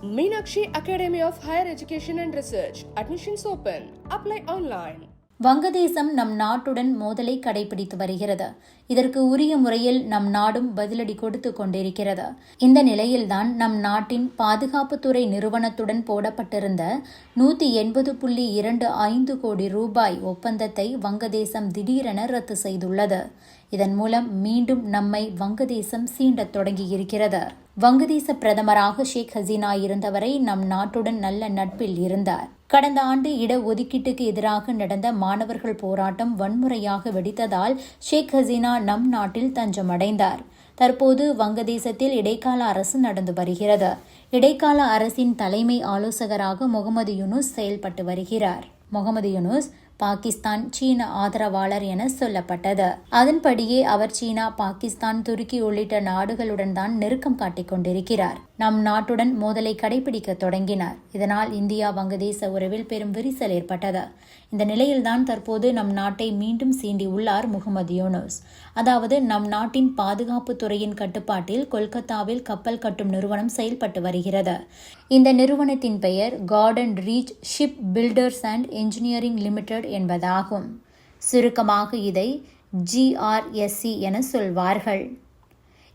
Meenakshi Academy of Higher Education and Research. Admissions open. Apply online. வங்கதேசம் நம் நாட்டுடன் மோதலை கடைபிடித்து வருகிறது. இதற்கு உரிய முறையில் நம் நாடும் பதிலடி கொடுத்து கொண்டிருக்கிறது. இந்த நிலையில்தான் நம் நாட்டின் பாதுகாப்புத்துறை நிறுவனத்துடன் போடப்பட்டிருந்த 180.25 கோடி ரூபாய் ஒப்பந்தத்தை வங்கதேசம் திடீரென ரத்து செய்துள்ளது. இதன் மூலம் மீண்டும் நம்மை வங்கதேசம் சீண்டத் தொடங்கியிருக்கிறது. வங்கதேச பிரதமராக ஷேக் ஹசீனா இருந்தவரை நம் நாட்டுடன் நல்ல நட்பில் இருந்தார். கடந்த ஆண்டு இடஒதுக்கீட்டுக்கு எதிராக நடந்த மாணவர்கள் போராட்டம் வன்முறையாக வெடித்ததால் ஷேக் ஹசீனா நம் நாட்டில் தஞ்சமடைந்தார். தற்போது வங்கதேசத்தில் இடைக்கால அரசு நடந்து வருகிறது. இடைக்கால அரசின் தலைமை ஆலோசகராக முகமது யூனுஸ் செயல்பட்டு வருகிறார். முகமது யூனுஸ் பாகிஸ்தான் சீன ஆதரவாளர் என சொல்லப்பட்டது. அதன்படியே அவர் சீனா, பாகிஸ்தான், துருக்கி உள்ளிட்ட நாடுகளுடன் தான் நெருக்கம் காட்டிக் கொண்டிருக்கிறார். நம் நாட்டுடன் மோதலை கடைபிடிக்க தொடங்கினார். இதனால் இந்தியா வங்கதேச உறவில் பெரும் விரிசல் ஏற்பட்டது. இந்த நிலையில்தான் தற்போது நம் நாட்டை மீண்டும் சீண்டியுள்ளார் முகமது யூனுஸ். அதாவது நம் நாட்டின் பாதுகாப்பு துறையின் கட்டுப்பாட்டில் கொல்கத்தாவில் கப்பல் கட்டும் நிறுவனம் செயல்பட்டு வருகிறது. இந்த நிறுவனத்தின் பெயர் Garden Reach shipbuilders and engineering limited என்பதாகும். சுருக்கமாக இதை GRSC என சொல்வார்கள்.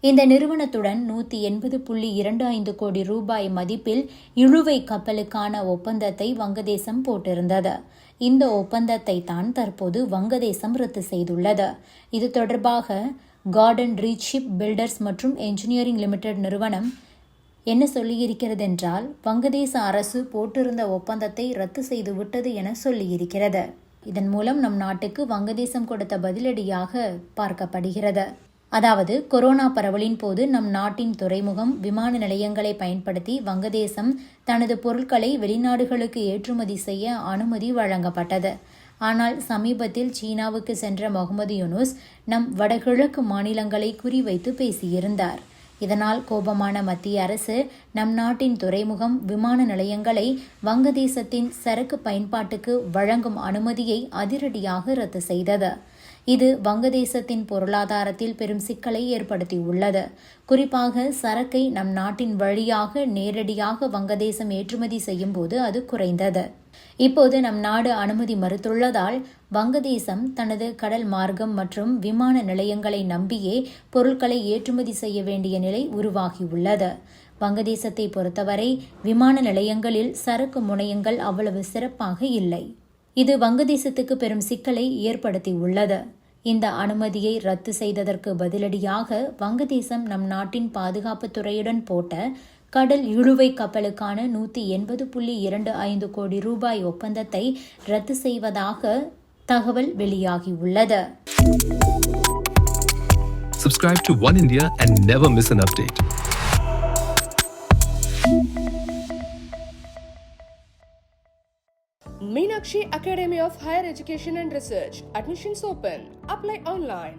இந்த நிறுவனத்துடன் 180.25 கோடி ரூபாய் மதிப்பில் இழுவை கப்பலுக்கான ஒப்பந்தத்தை வங்கதேசம் போட்டிருந்தது. இந்த ஒப்பந்தத்தை தான் தற்போது வங்கதேசம் ரத்து செய்துள்ளது. இது தொடர்பாக கார்டன் ரீச் ஷிப் பில்டர்ஸ் மற்றும் என்ஜினியரிங் லிமிடெட் நிறுவனம் என்ன சொல்லியிருக்கிறது என்றால், வங்கதேச அரசு போட்டிருந்த ஒப்பந்தத்தை ரத்து செய்து விட்டது என சொல்லியிருக்கிறது. இதன் மூலம் நம் நாட்டுக்கு வங்கதேசம் கொடுத்த பதிலடியாக பார்க்கப்படுகிறது. அதாவது கொரோனா பரவலின் போது நம் நாட்டின் துறைமுகம், விமான நிலையங்களை பயன்படுத்தி வங்கதேசம் தனது பொருட்களை வெளிநாடுகளுக்கு ஏற்றுமதி செய்ய அனுமதி வழங்கப்பட்டது. ஆனால் சமீபத்தில் சீனாவுக்கு சென்ற முகமது யூனுஸ் நம் வடகிழக்கு மாநிலங்களை குறிவைத்து பேசியிருந்தார். இதனால் கோபமான மத்திய அரசு நம் நாட்டின் துறைமுகம், விமான நிலையங்களை வங்கதேசத்தின் சரக்கு பயன்பாட்டுக்கு வழங்கும் அனுமதியை அதிரடியாக ரத்து செய்தது. இது வங்கதேசத்தின் பொருளாதாரத்தில் பெரும் சிக்கலை ஏற்படுத்தியுள்ளது. குறிப்பாக சரக்கை நம் நாட்டின் வழியாக நேரடியாக வங்கதேசம் ஏற்றுமதி செய்யும் போது அது குறைந்தது. இப்போது நம் நாடு அனுமதி மறுத்துள்ளதால் வங்கதேசம் தனது கடல் மார்க்கம் மற்றும் விமான நிலையங்களை நம்பியே பொருட்களை ஏற்றுமதி செய்ய வேண்டிய நிலை உருவாகியுள்ளது. வங்கதேசத்தை பொறுத்தவரை விமான நிலையங்களில் சரக்கு முனையங்கள் அவ்வளவு சிறப்பாக இல்லை. இது வங்கதேசத்துக்கு பெரும் சிக்கலை ஏற்படுத்தியுள்ளது. இந்த அனுமதியை ரத்து செய்ததற்கு பதிலடியாக வங்கதேசம் நம் நாட்டின் பாதுகாப்பு துறையுடன் போட்ட கடல் இழுவை கப்பலுக்கான 180.25 கோடி ரூபாய் ஒப்பந்தத்தை ரத்து செய்வதாக தகவல் வெளியாகியுள்ளது. Subscribe to One India and never miss an update. Meenakshi Academy of Higher Education and Research. Admissions open. Apply online.